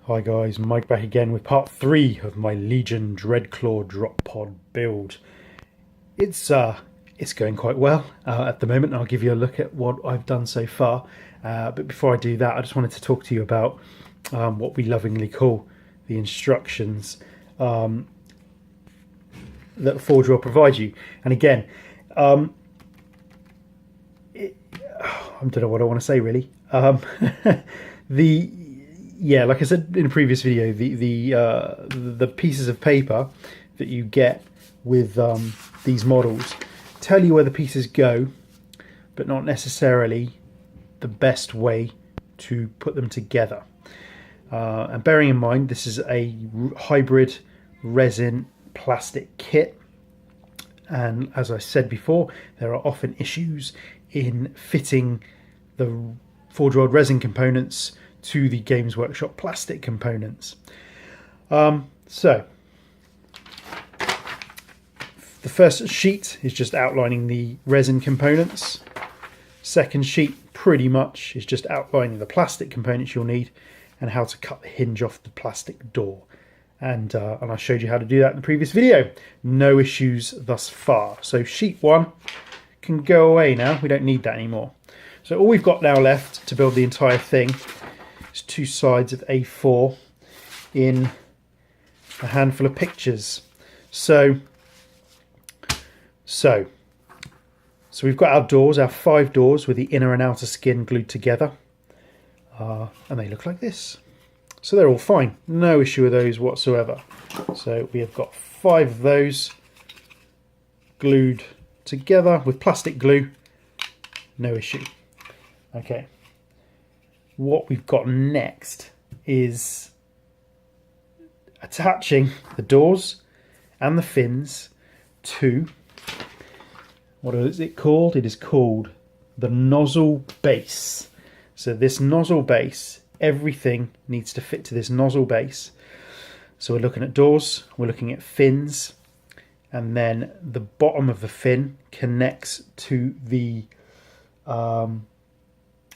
Hi guys, Mike back again with part 3 of my Legion Dreadclaw drop pod build. It's going quite well at the moment, and I'll give you a look at what I've done so far. But before I do that, I just wanted to talk to you about what we lovingly call the instructions that Forge will provide you. And again, I don't know what I want to say really. Yeah, like I said in a previous video, the pieces of paper that you get with these models tell you where the pieces go, but not necessarily the best way to put them together. And bearing in mind, this is a hybrid resin plastic kit, and as I said before, there are often issues in fitting the Forge World resin components to the Games Workshop plastic components. So the first sheet is just outlining the resin components. Second sheet pretty much is just outlining the plastic components you'll need and how to cut the hinge off the plastic door. And I showed you how to do that in the previous video. No issues thus far. So sheet 1 can go away now. We don't need that anymore. So all we've got now left to build the entire thing is 2 sides of A4 in a handful of pictures. So we've got our doors, our 5 doors with the inner and outer skin glued together, and they look like this. So they're all fine, no issue with those whatsoever. So we have got 5 of those glued together with plastic glue, no issue. Okay, what we've got next is attaching the doors and the fins to, what is it called? It is called the nozzle base. So this nozzle base, everything needs to fit to this nozzle base. So we're looking at doors, we're looking at fins, and then the bottom of the fin connects to the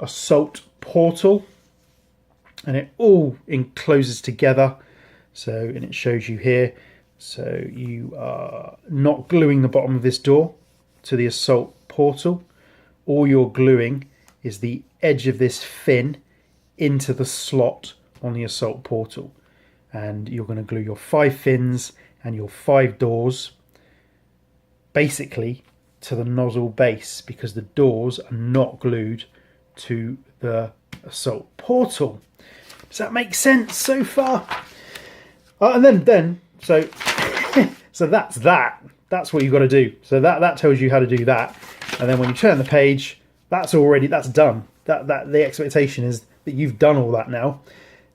assault portal, and it all encloses together. So, and it shows you here, so you are not gluing the bottom of this door to the assault portal. All you're gluing is the edge of this fin into the slot on the assault portal, and you're going to glue your 5 fins and your 5 doors basically to the nozzle base, because the doors are not glued to the assault portal. Does that make sense so far? And then so so that's what you've got to do. So that tells you how to do that, and then when you turn the page, that's done. That the expectation is that you've done all that now,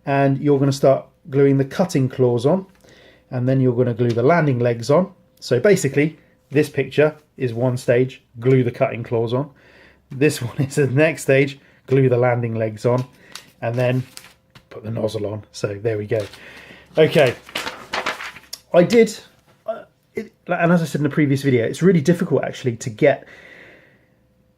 and you're going to start gluing the cutting claws on, and then you're going to glue the landing legs on. So basically this picture is one stage, glue the cutting claws on. This one is the next stage, glue the landing legs on, and then put the nozzle on. So there we go. Okay, I did and as I said in the previous video, it's really difficult actually to get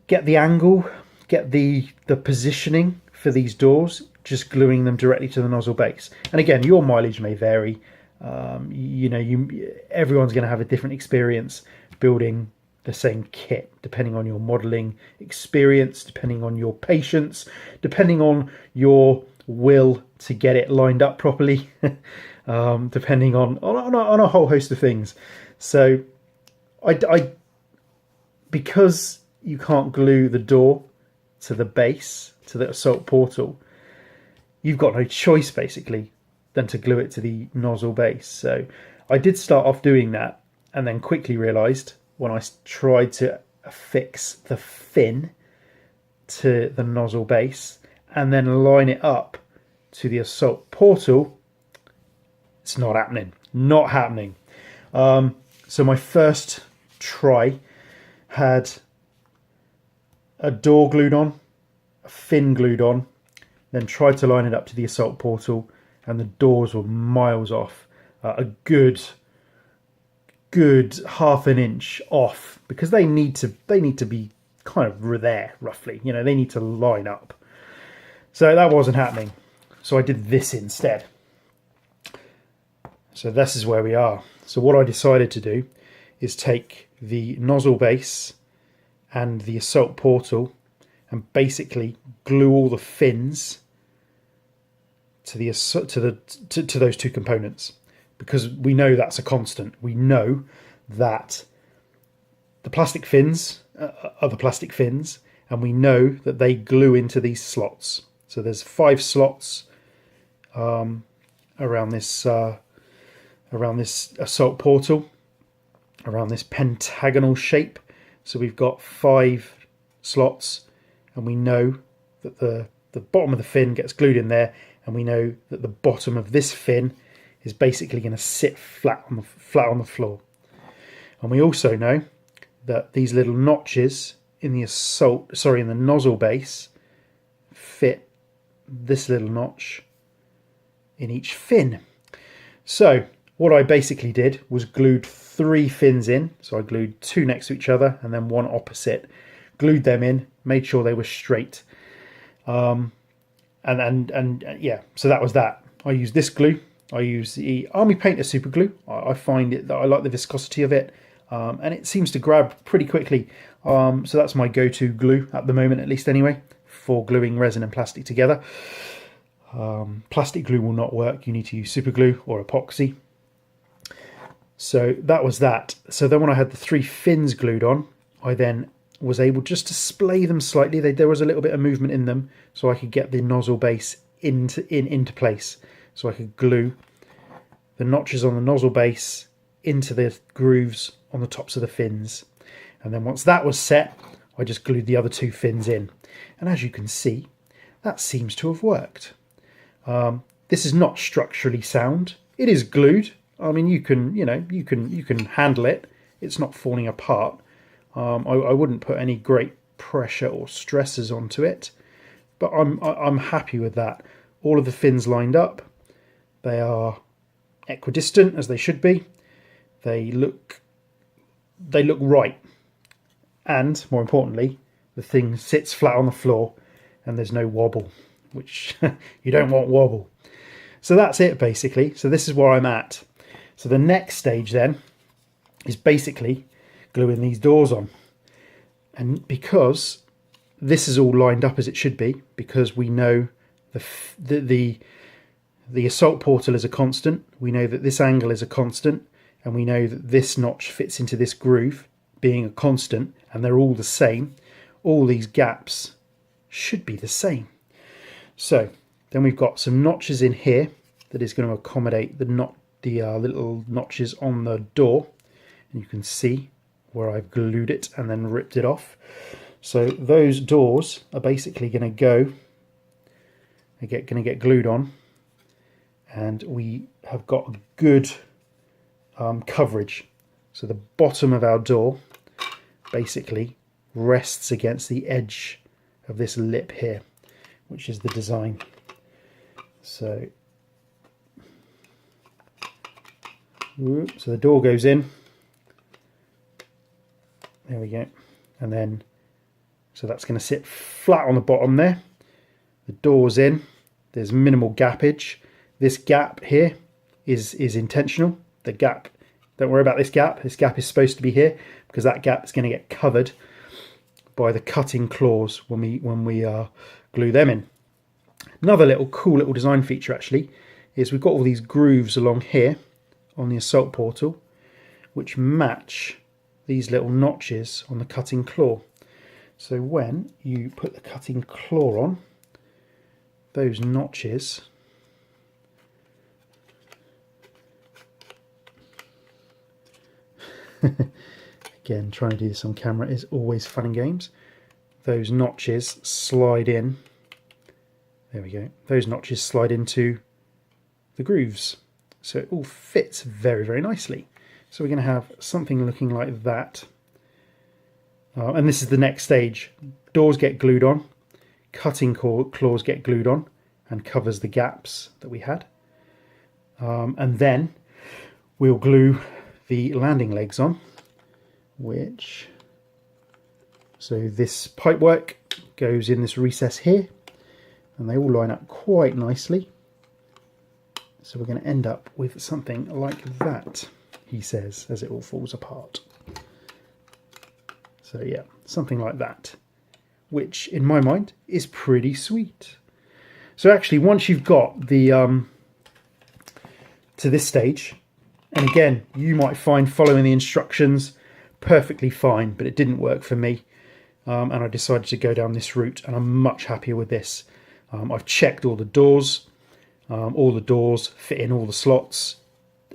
the angle, get the positioning for these doors, just gluing them directly to the nozzle base. And again, your mileage may vary. Everyone's going to have a different experience building the same kit, depending on your modeling experience, depending on your patience, depending on your will to get it lined up properly, depending on a whole host of things. So because you can't glue the door to the base, to the assault portal, you've got no choice basically than to glue it to the nozzle base. So I did start off doing that, and then quickly realized when I tried to affix the fin to the nozzle base and then line it up to the assault portal, it's not happening. Not happening. So my first try had a door glued on, a fin glued on, then tried to line it up to the assault portal, and the doors were miles off, a good half an inch off, because they need to be kind of there roughly. They need to line up. So that wasn't happening. So I did this instead. So this is where we are. So what I decided to do is take the nozzle base and the assault portal and basically glue all the fins to those two components, because we know that's a constant. We know that the plastic fins are the plastic fins, and we know that they glue into these slots. So there's 5 slots around this assault portal, around this pentagonal shape. So we've got 5 slots, and we know that the bottom of the fin gets glued in there, and we know that the bottom of this fin is basically going to sit flat on the floor. And we also know that these little notches in the nozzle base fit this little notch in each fin. So what I basically did was glued 3 fins in. So I glued 2 next to each other and then 1 opposite, glued them in, made sure they were straight. Yeah, so that was that. I used this glue. I use the Army Painter super glue. I find it that I like the viscosity of it, and it seems to grab pretty quickly. So that's my go-to glue at the moment, at least anyway, for gluing resin and plastic together. Plastic glue will not work. You need to use super glue or epoxy. So that was that. So then when I had the 3 fins glued on, I then was able just to splay them slightly. There was a little bit of movement in them, so I could get the nozzle base into place. So I could glue the notches on the nozzle base into the grooves on the tops of the fins. And then once that was set, I just glued the other 2 fins in. And as you can see, that seems to have worked. This is not structurally sound. It is glued. I mean, you can handle it. It's not falling apart. I wouldn't put any great pressure or stresses onto it, but I'm happy with that. All of the fins lined up. They are equidistant, as they should be. They look right, and more importantly, the thing sits flat on the floor and there's no wobble, which you don't want wobble. So that's it basically. So this is where I'm at. So the next stage then is basically gluing these doors on, and because this is all lined up as it should be, because we know the assault portal is a constant, we know that this angle is a constant, and we know that this notch fits into this groove being a constant, and they're all the same, all these gaps should be the same. So then we've got some notches in here that is going to accommodate the little notches on the door, and you can see where I've glued it and then ripped it off. So those doors are basically going to get glued on, and we have got good coverage. So the bottom of our door basically rests against the edge of this lip here, which is the design. So the door goes in. There we go. And then, so that's going to sit flat on the bottom there. The door's in. There's minimal gappage. This gap here is intentional. The gap, don't worry about this gap. This gap is supposed to be here because that gap is going to get covered by the cutting claws when we glue them in. Another cool little design feature actually is we've got all these grooves along here on the assault portal which match these little notches on the cutting claw. So when you put the cutting claw on, those notches again, trying to do this on camera is always fun and games. Those notches slide in. There we go. Those notches slide into the grooves. So it all fits very, very nicely. So we're going to have something looking like that. And this is the next stage. Doors get glued on. Cutting claws get glued on and covers the gaps that we had. And then we'll glue the landing legs on, so this pipework goes in this recess here, and they all line up quite nicely. So we're going to end up with something like that, he says, as it all falls apart. So yeah, something like that, which in my mind is pretty sweet. So actually, once you've got the to this stage, and again, you might find following the instructions perfectly fine, but it didn't work for me, and I decided to go down this route, and I'm much happier with this. I've checked all the doors fit in all the slots.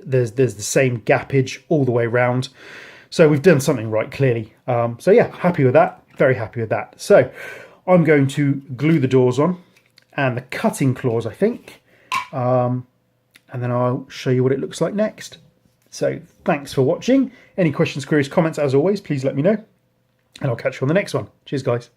There's the same gappage all the way around, so we've done something right, clearly. So yeah, happy with that, very happy with that. So I'm going to glue the doors on and the cutting claws, I think, and then I'll show you what it looks like next. So thanks for watching. Any questions, queries, comments, as always, please let me know, and I'll catch you on the next one. Cheers, guys.